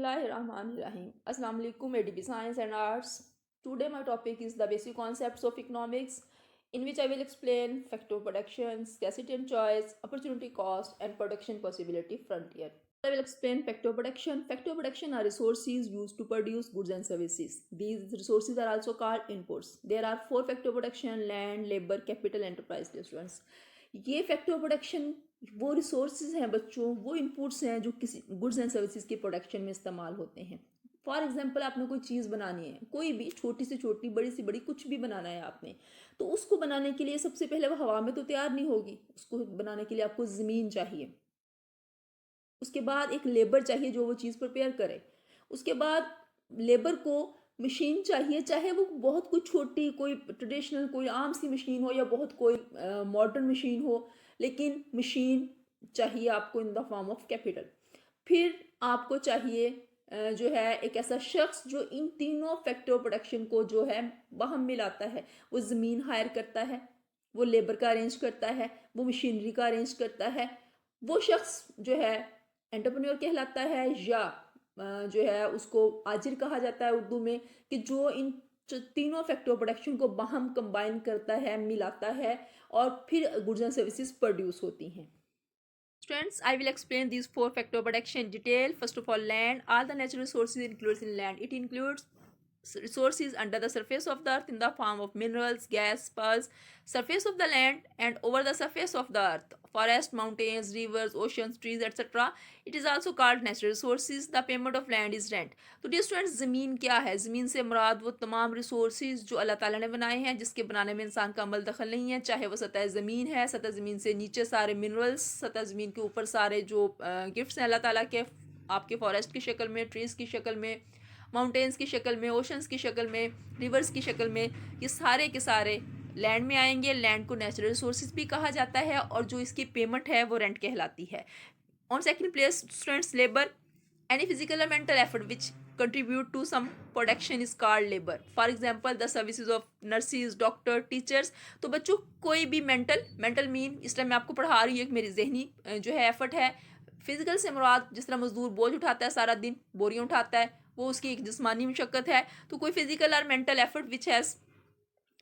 Bismillahirrahmanirrahim. Assalamu alaikum, ADB Science and Arts. Today my topic is the basic concepts of economics, in which I will explain factor of production, scarcity and choice, opportunity cost, and production possibility frontier. I will explain factor of production. Factor of production are resources used to produce goods and services. These resources are also called inputs. There are four factor of production: land, labor, capital, enterprise. Students, ये factor of production वो resources हैं बच्चों, वो inputs हैं जो किसी goods and services के production में इस्तेमाल होते हैं। फॉर एग्जांपल, आपने कोई चीज़ बनानी है, कोई भी छोटी से छोटी बड़ी से बड़ी कुछ भी बनाना है आपने, तो उसको बनाने के लिए सबसे पहले वो हवा में तो तैयार नहीं होगी। उसको बनाने के लिए आपको ज़मीन चाहिए, उसके बाद एक लेबर चाहिए जो वो चीज़ प्रिपेयर करे, उसके बाद लेबर को मशीन चाहिए, चाहे वो बहुत कोई छोटी कोई ट्रेडिशनल कोई आम सी मशीन हो या बहुत कोई मॉडर्न मशीन हो, लेकिन मशीन चाहिए आपको in the form of capital. फिर आपको चाहिए जो है एक ऐसा शख्स जो इन तीनों फैक्टर ऑफ प्रोडक्शन को जो है बाहम मिलाता है। वो ज़मीन हायर करता है, वो लेबर का अरेंज करता है, वो मशीनरी का अरेंज करता है। वो शख्स जो है एंटरप्रेन्योर कहलाता है, या जो है उसको आजिर कहा जाता है उर्दू में, कि जो इन तीनों फैक्टर ऑफ प्रोडक्शन को बाहम कंबाइन करता है, मिलाता है, और फिर गुड्स एंड सर्विसेज प्रोड्यूस होती हैं। Students, I will explain these four factor of production in detail. First of all, land. All the natural resources included in land. It includes resources under the surface of the earth in the form of minerals, gas, pearls, surface of the land and over the surface of the earth, forest, mountains, rivers, oceans, trees, etc. It is also called natural resources. The payment of land is rent. तो dear students, ज़मीन क्या है? ज़मीन से मुराद वो तमाम resources जो अल्लाह ताला ने बनाए हैं, जिसके बनाने में इंसान का अमल दखल नहीं है, चाहे वो सतह ज़मीन है, सतह ज़मीन से नीचे सारे मिनरल्स, सतह ज़मीन के ऊपर सारे जो गिफ्ट्स हैं अल्लाह ताला के, आपके फॉरेस्ट की शक्ल में, ट्रीज़ की शक्ल में, माउंटेन्स की शक्ल में, ओशंस की शक्ल में, रिवर्स की शक्ल में, ये सारे के सारे लैंड में आएंगे। लैंड को नेचुरल रिसोर्सेज भी कहा जाता है, और जो इसकी पेमेंट है वो रेंट कहलाती है। On second place students, labour. Any physical और mental effort which contribute to some production is called labor. For example, the services of nurses, doctor, teachers. तो बच्चों, कोई भी मेंटल मीन इस टाइम मैं आपको पढ़ा रही हूँ, एक मेरी जहनी जो है एफर्ट है। फिजिकल से मुराद जिस तरह मजदूर बोझ उठाता है, सारा दिन बोरियां उठाता है, वो उसकी एक जिस्मानी मशक्क़त है। तो कोई फिजिकल और mental effort which has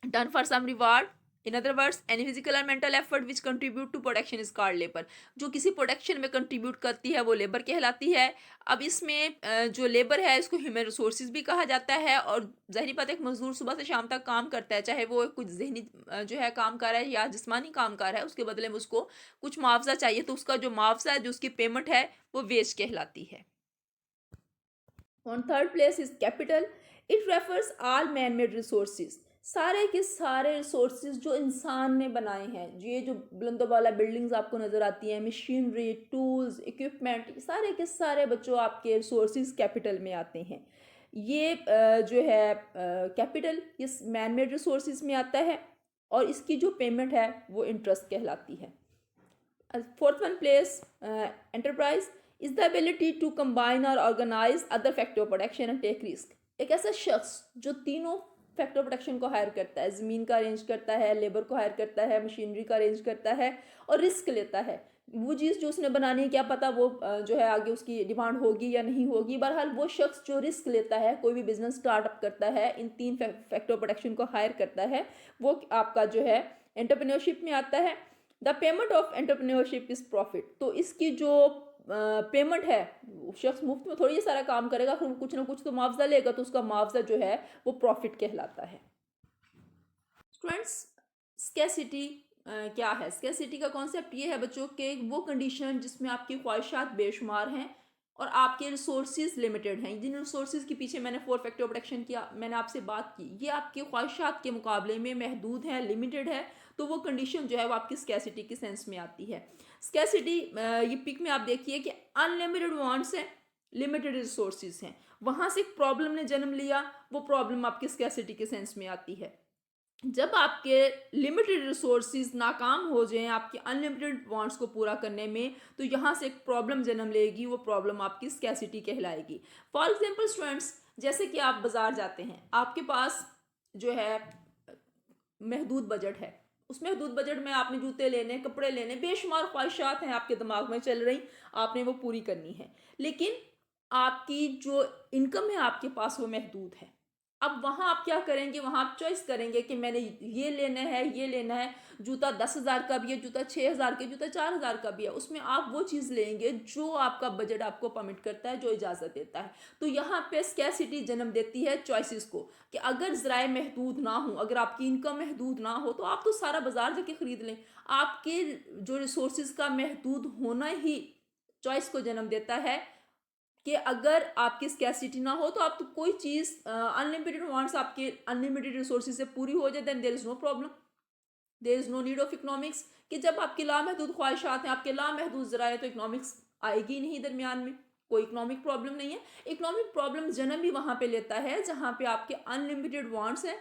done for some reward, in other words any physical और mental effort which contribute to production is called labour. जो किसी प्रोडक्शन में कंट्रीब्यूट करती है वो लेबर कहलाती है। अब इसमें जो लेबर है इसको ह्यूमन रिसोर्सेज भी कहा जाता है, और ज़ाहिर बात है एक मजदूर सुबह से शाम तक काम करता है, चाहे वो कुछ जहनी जो है काम कर रहा है या जिस्मानी काम कर रहा है, उसके बदले में उसको कुछ मुआवजा चाहिए, तो उसका जो मुआवजा है, जो उसकी पेमेंट है, वो वेज कहलाती है। On third place is capital. It refers all man made resources. सारे के सारे रिसोर्सेज जो इंसान ने बनाए हैं, ये जो बुलंदोबाला बिल्डिंग्स आपको नज़र आती हैं, मशीनरी, टूल्स, इक्विपमेंट, सारे के सारे बच्चों आपके रिसोर्सेज कैपिटल में आते हैं। ये जो है कैपिटल ये मैन मेड रिसोर्सेज में आता है, और इसकी जो पेमेंट है वो इंटरेस्ट कहलाती है। Fourth one place enterprise is the ability to combine और organise other factor of production and take risk. एक ऐसा शख्स जो तीनों फैक्टर ऑफ प्रोडक्शन को हायर करता है, ज़मीन का अरेंज करता है, लेबर को हायर करता है, मशीनरी का अरेंज करता है, और रिस्क लेता है। वो चीज़ जो उसने बनानी है, क्या पता वो जो है आगे उसकी डिमांड होगी या नहीं होगी। बहरहाल वो शख्स जो रिस्क लेता है, कोई भी बिजनेस स्टार्टअप करता है, इन तीन फैक्टर ऑफ प्रोडक्शन को हायर करता है, वो आपका जो है एंटरप्रेन्योरशिप में आता है। The payment of entrepreneurship is profit. तो इसकी जो पेमेंट है, शख्स मुफ्त में थोड़ी सारा काम करेगा, फिर कुछ ना कुछ तो मुआवजा लेगा, तो उसका मुआवजा जो है वो प्रॉफिट कहलाता है। स्टूडेंट्स, स्कैसिटी क्या है? स्कैसिटी का कॉन्सेप्ट ये है बच्चों के वो कंडीशन जिसमें आपकी ख्वाहिशात बेशुमार हैं और आपके रिसोर्सेज लिमिटेड हैं। जिन रिसोर्सेज के पीछे मैंने फोर फैक्टर ऑफ प्रोडक्शन किया, मैंने आपसे बात की, ये आपकी ख्वाहिशात के मुकाबले में महदूद है, लिमिटेड है, तो वो कंडीशन जो है वो आपकी स्कैसिटी के सेंस में आती है। स्कैसिटी ये पिक में आप देखिए कि अनलिमिटेड वांट्स हैं, लिमिटेड रिसोर्सेज हैं, वहाँ से एक प्रॉब्लम ने जन्म लिया, वो प्रॉब्लम आपकी स्कैसिटी के सेंस में आती है। जब आपके लिमिटेड रिसोर्सेज नाकाम हो जाएं आपके अनलिमिटेड वांट्स को पूरा करने में, तो यहाँ से एक प्रॉब्लम जन्म लेगी, वो प्रॉब्लम आपकी स्कैसिटी कहलाएगी। फॉर एग्जांपल स्टूडेंट्स, जैसे कि आप बाज़ार जाते हैं, आपके पास जो है महदूद बजट है, उस महदूद बजट में आपने जूते लेने, कपड़े लेने, बेशुमार ख्वाहिशात हैं आपके दिमाग में चल रही, आपने वो पूरी करनी है, लेकिन आपकी जो इनकम है आपके पास वो महदूद है। अब वहाँ आप क्या करेंगे, वहाँ आप चॉइस करेंगे कि मैंने ये लेना है, ये लेना है। जूता 10,000 का भी है, जूता 6,000 का, जूता 4,000 का भी है। उसमें आप वो चीज़ लेंगे जो आपका बजट आपको परमिट करता है, जो इजाज़त देता है। तो यहाँ पे स्कैरसिटी जन्म देती है चॉइसेस को, कि अगर ज़राए महदूद ना हो, अगर आपकी इनकम महदूद ना हो, तो आप तो सारा बाज़ार जाके ख़रीद लें। आपके जो रिसोर्सेज़ का महदूद होना ही चॉइस को जन्म देता है, कि अगर आपकी स्कैरसिटी ना हो तो आप तो कोई चीज़ अनलिमिटेड वांट्स आपके अनलिमिटेड रिसोर्सेज से पूरी हो जाए, then there is no problem, there is no need of economics. कि जब आपकी लामहदूद ख्वाहिशात हैं, आपके लामहदूद ज़राए, तो इकोनॉमिक्स आएगी ही नहीं दरमियान में, कोई इकोनॉमिक प्रॉब्लम नहीं है। इकोनॉमिक प्रॉब्लम जन्म भी वहाँ पे लेता है जहाँ पे आपके अनलिमिटेड वांट्स हैं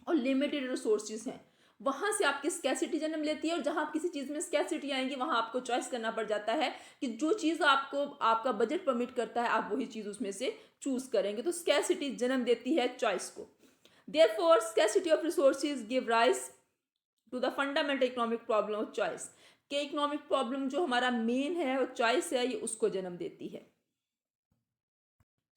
और लिमिटेड रिसोर्सेज हैं। वहाँ से आपकी स्कैसिटी जन्म लेती है, और जहाँ आप किसी चीज़ में स्कैसिटी आएंगी वहाँ आपको चॉइस करना पड़ जाता है कि जो चीज़ आपको आपका बजट परमिट करता है आप वही चीज़ उसमें से चूज करेंगे। तो स्कैसिटी जन्म देती है चॉइस को। Therefore scarcity of resources give rise to the fundamental economic problem of choice. के इकोनॉमिक प्रॉब्लम जो हमारा मेन है और चॉइस है, ये उसको जन्म देती है।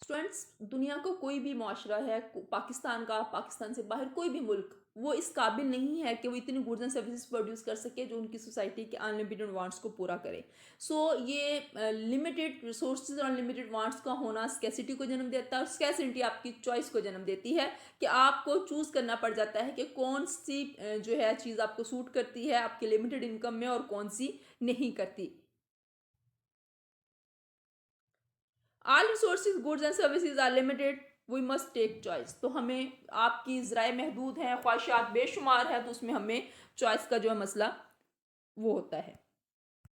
स्टूडेंट्स, दुनिया का कोई भी माशरा है, पाकिस्तान का, पाकिस्तान से बाहर कोई भी मुल्क, वो इस काबिल नहीं है कि वो इतनी गुड्स एंड सर्विसेज प्रोड्यूस कर सके जो उनकी सोसाइटी के अनलिमिटेड वांट्स को पूरा करे। सो ये लिमिटेड रिसोर्सेज और अनलिमिटेड वांट्स का होना स्कैसिटी को जन्म देता है, और स्कैसिटी आपकी चॉइस को जन्म देती है कि आपको चूज करना पड़ जाता है कि कौन सी जो है चीज़ आपको सूट करती है आपके लिमिटेड इनकम में और कौन सी नहीं करती। All resources goods and services are limited, we must take choice. तो हमें, आपकी ज़राए महदूद हैं, ख्वाहिशात बेशुमार हैं, तो उसमें हमें चॉइस का जो है मसला वो होता है।